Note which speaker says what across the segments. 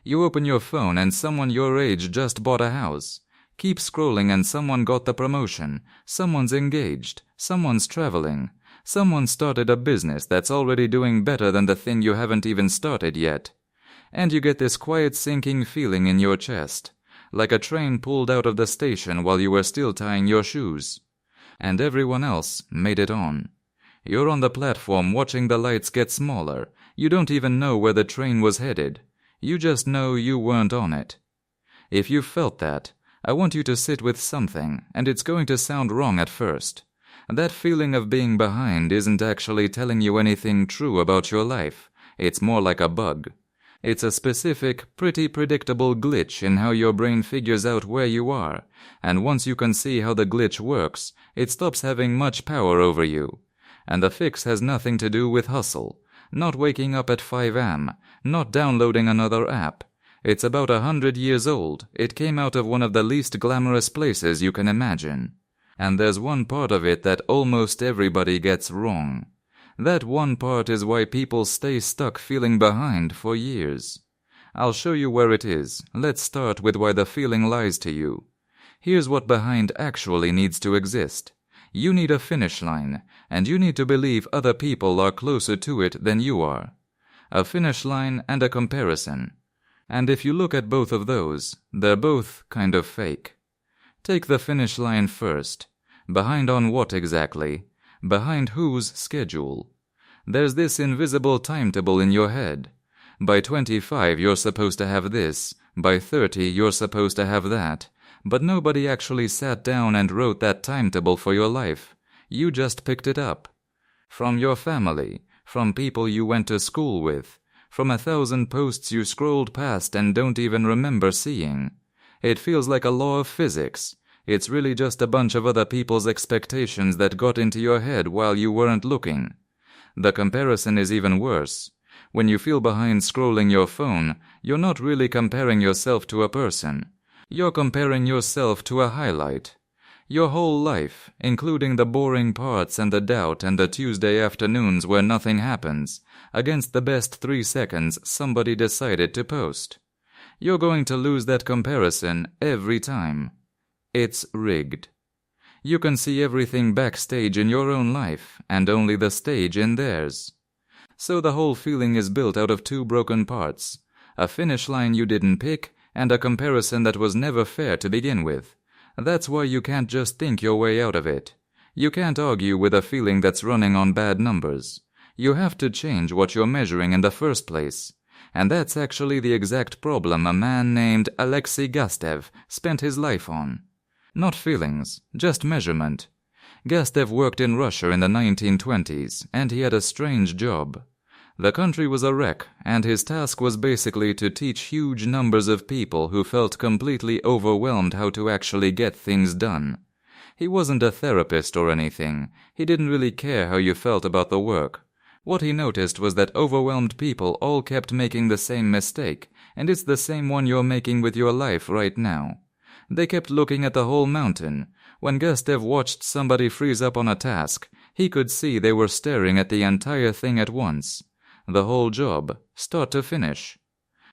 Speaker 1: You open your phone and someone your age just bought a house. Keep scrolling and someone got the promotion, someone's engaged, someone's traveling, someone started a business that's already doing better than the thing you haven't even started yet. And you get this quiet sinking feeling in your chest, like a train pulled out of the station while you were still tying your shoes. And everyone else made it on. You're on the platform watching the lights get smaller. You don't even know where the train was headed. You just know you weren't on it. If you felt that, I want you to sit with something, and it's going to sound wrong at first. That feeling of being behind isn't actually telling you anything true about your life. It's more like a bug. It's a specific, pretty predictable glitch in how your brain figures out where you are, and once you can see how the glitch works, it stops having much power over you. And the fix has nothing to do with hustle, not waking up at 5 a.m., not downloading another app. It's about 100 years old. It came out of one of the least glamorous places you can imagine. And there's one part of it that almost everybody gets wrong. That one part is why people stay stuck feeling behind for years. I'll show you where it is. Let's start with why the feeling lies to you. Here's what behind actually needs to exist. You need a finish line, and you need to believe other people are closer to it than you are. A finish line and a comparison. And if you look at both of those, they're both kind of fake. Take the finish line first. Behind on what exactly? Behind whose schedule? There's this invisible timetable in your head. By 25 you're supposed to have this, by 30 you're supposed to have that, but nobody actually sat down and wrote that timetable for your life. You just picked it up. From your family, from people you went to school with, from 1,000 posts you scrolled past and don't even remember seeing. It feels like a law of physics. It's really just a bunch of other people's expectations that got into your head while you weren't looking. The comparison is even worse. When you feel behind scrolling your phone, you're not really comparing yourself to a person. You're comparing yourself to a highlight. Your whole life, including the boring parts and the doubt and the Tuesday afternoons where nothing happens, against the best 3 seconds somebody decided to post. You're going to lose that comparison every time. It's rigged. You can see everything backstage in your own life, and only the stage in theirs. So the whole feeling is built out of 2 broken parts. A finish line you didn't pick, and a comparison that was never fair to begin with. That's why you can't just think your way out of it. You can't argue with a feeling that's running on bad numbers. You have to change what you're measuring in the first place. And that's actually the exact problem a man named Alexei Gastev spent his life on. Not feelings, just measurement. Gastev worked in Russia in the 1920s, and he had a strange job. The country was a wreck, and his task was basically to teach huge numbers of people who felt completely overwhelmed how to actually get things done. He wasn't a therapist or anything. He didn't really care how you felt about the work. What he noticed was that overwhelmed people all kept making the same mistake, and it's the same one you're making with your life right now. They kept looking at the whole mountain. When Gastev watched somebody freeze up on a task, he could see they were staring at the entire thing at once. The whole job, start to finish.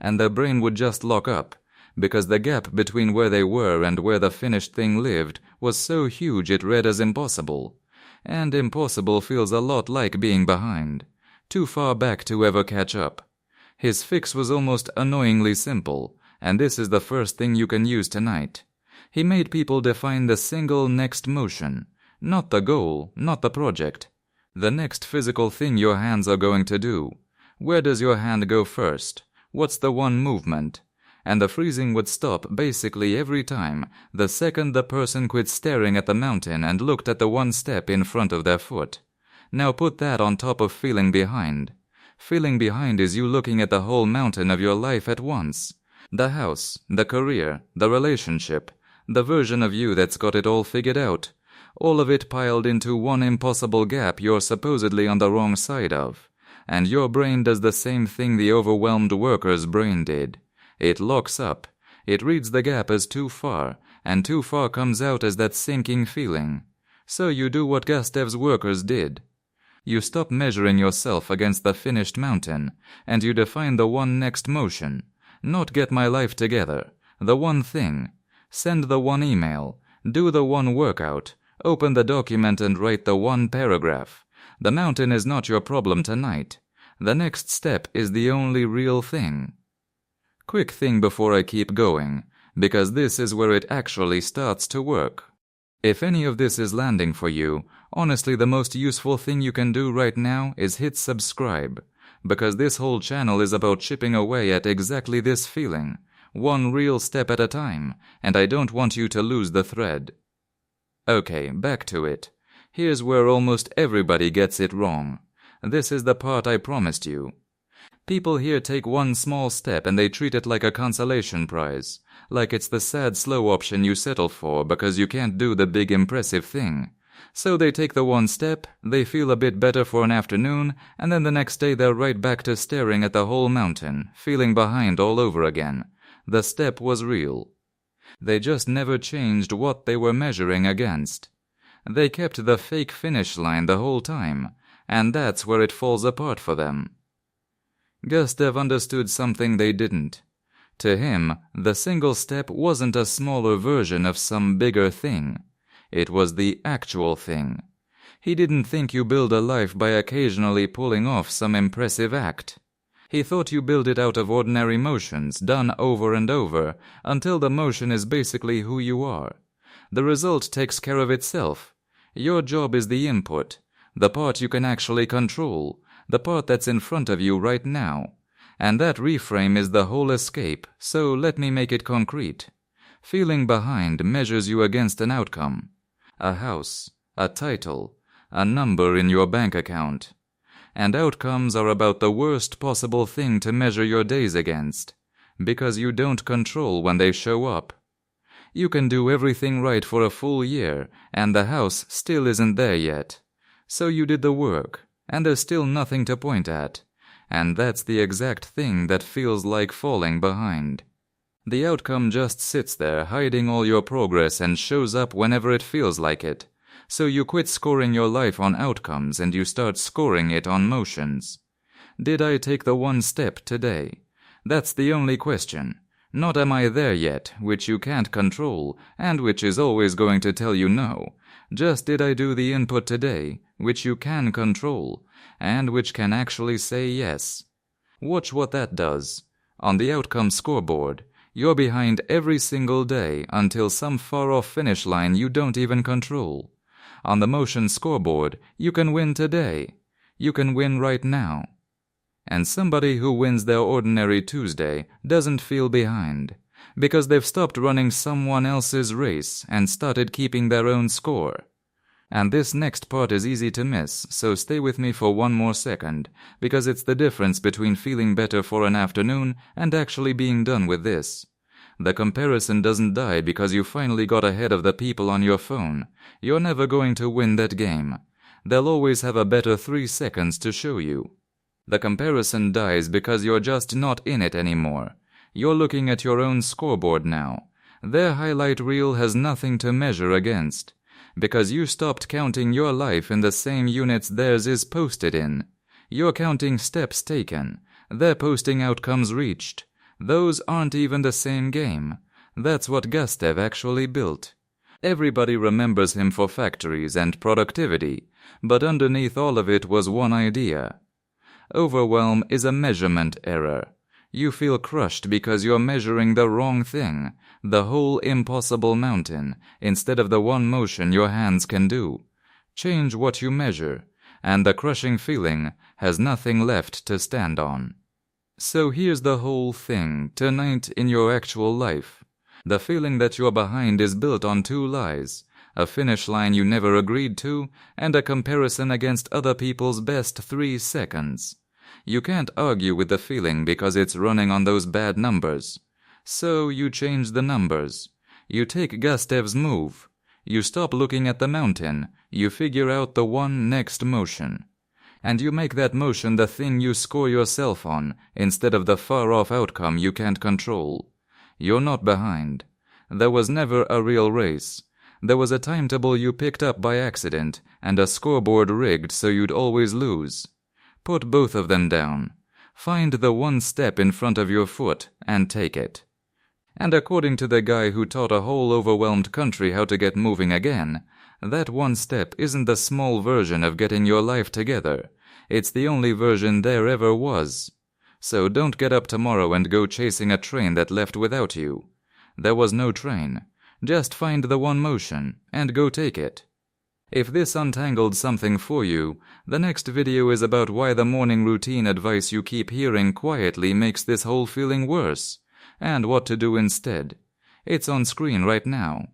Speaker 1: And their brain would just lock up, because the gap between where they were and where the finished thing lived was so huge it read as impossible. And impossible feels a lot like being behind. Too far back to ever catch up. His fix was almost annoyingly simple, and this is the first thing you can use tonight. He made people define the single next motion, not the goal, not the project. The next physical thing your hands are going to do. Where does your hand go first? What's the one movement? And the freezing would stop basically every time, the second the person quit staring at the mountain and looked at the one step in front of their foot. Now put that on top of feeling behind. Feeling behind is you looking at the whole mountain of your life at once. The house, the career, the relationship, the version of you that's got it all figured out. All of it piled into one impossible gap you're supposedly on the wrong side of. And your brain does the same thing the overwhelmed worker's brain did. It locks up. It reads the gap as too far, and too far comes out as that sinking feeling. So you do what Gastev's workers did. You stop measuring yourself against the finished mountain, and you define the one next motion. not get my life together, the one thing, send the one email, do the one workout, open the document and write the one paragraph. The mountain is not your problem tonight. The next step is the only real thing. Quick thing before I keep going, because this is where it actually starts to work. If any of this is landing for you, honestly the most useful thing you can do right now is hit subscribe, because this whole channel is about chipping away at exactly this feeling, one real step at a time, and I don't want you to lose the thread. Okay, back to it. Here's where almost everybody gets it wrong. This is the part I promised you. People here take one small step and they treat it like a consolation prize, like it's the sad slow option you settle for because you can't do the big impressive thing. So they take the one step, they feel a bit better for an afternoon, and then the next day they're right back to staring at the whole mountain, feeling behind all over again. The step was real. They just never changed what they were measuring against. They kept the fake finish line the whole time, and that's where it falls apart for them. Gustav understood something they didn't. To him, the single step wasn't a smaller version of some bigger thing. It was the actual thing. He didn't think you build a life by occasionally pulling off some impressive act. He thought you build it out of ordinary motions, done over and over, until the motion is basically who you are. The result takes care of itself. Your job is the input, the part you can actually control, the part that's in front of you right now. And that reframe is the whole escape, so let me make it concrete. Feeling behind measures you against an outcome. A house, a title, a number in your bank account. And outcomes are about the worst possible thing to measure your days against, because you don't control when they show up. You can do everything right for a full year, and the house still isn't there yet. So you did the work, and there's still nothing to point at. And that's the exact thing that feels like falling behind. The outcome just sits there hiding all your progress and shows up whenever it feels like it. So you quit scoring your life on outcomes and you start scoring it on motions. Did I take the one step today? That's the only question. Not am I there yet, which you can't control, and which is always going to tell you no. Just did I do the input today, which you can control, and which can actually say yes. Watch what that does. On the outcome scoreboard, you're behind every single day until some far-off finish line you don't even control. On the motion scoreboard, you can win today. You can win right now. And somebody who wins their ordinary Tuesday doesn't feel behind, because they've stopped running someone else's race and started keeping their own score. And this next part is easy to miss, so stay with me for one more second, because it's the difference between feeling better for an afternoon and actually being done with this. The comparison doesn't die because you finally got ahead of the people on your phone. You're never going to win that game. They'll always have a better 3 seconds to show you. The comparison dies because you're just not in it anymore. You're looking at your own scoreboard now. Their highlight reel has nothing to measure against, because you stopped counting your life in the same units theirs is posted in. You're counting steps taken. They're posting outcomes reached. Those aren't even the same game. That's what Gustav actually built. Everybody remembers him for factories and productivity, but underneath all of it was one idea. Overwhelm is a measurement error. You feel crushed because you're measuring the wrong thing, the whole impossible mountain, instead of the one motion your hands can do. Change what you measure, and the crushing feeling has nothing left to stand on. So here's the whole thing tonight in your actual life. The feeling that you're behind is built on 2 lies, a finish line you never agreed to, and a comparison against other people's best 3 seconds. You can't argue with the feeling because it's running on those bad numbers. So you change the numbers. You take Gustav's move. You stop looking at the mountain. You figure out the one next motion. And you make that motion the thing you score yourself on, instead of the far-off outcome you can't control. You're not behind. There was never a real race. There was a timetable you picked up by accident, and a scoreboard rigged so you'd always lose. Put both of them down. Find the one step in front of your foot and take it. And according to the guy who taught a whole overwhelmed country how to get moving again, that one step isn't the small version of getting your life together. It's the only version there ever was. So don't get up tomorrow and go chasing a train that left without you. There was no train. Just find the one motion and go take it. If this untangled something for you, the next video is about why the morning routine advice you keep hearing quietly makes this whole feeling worse, and what to do instead. It's on screen right now.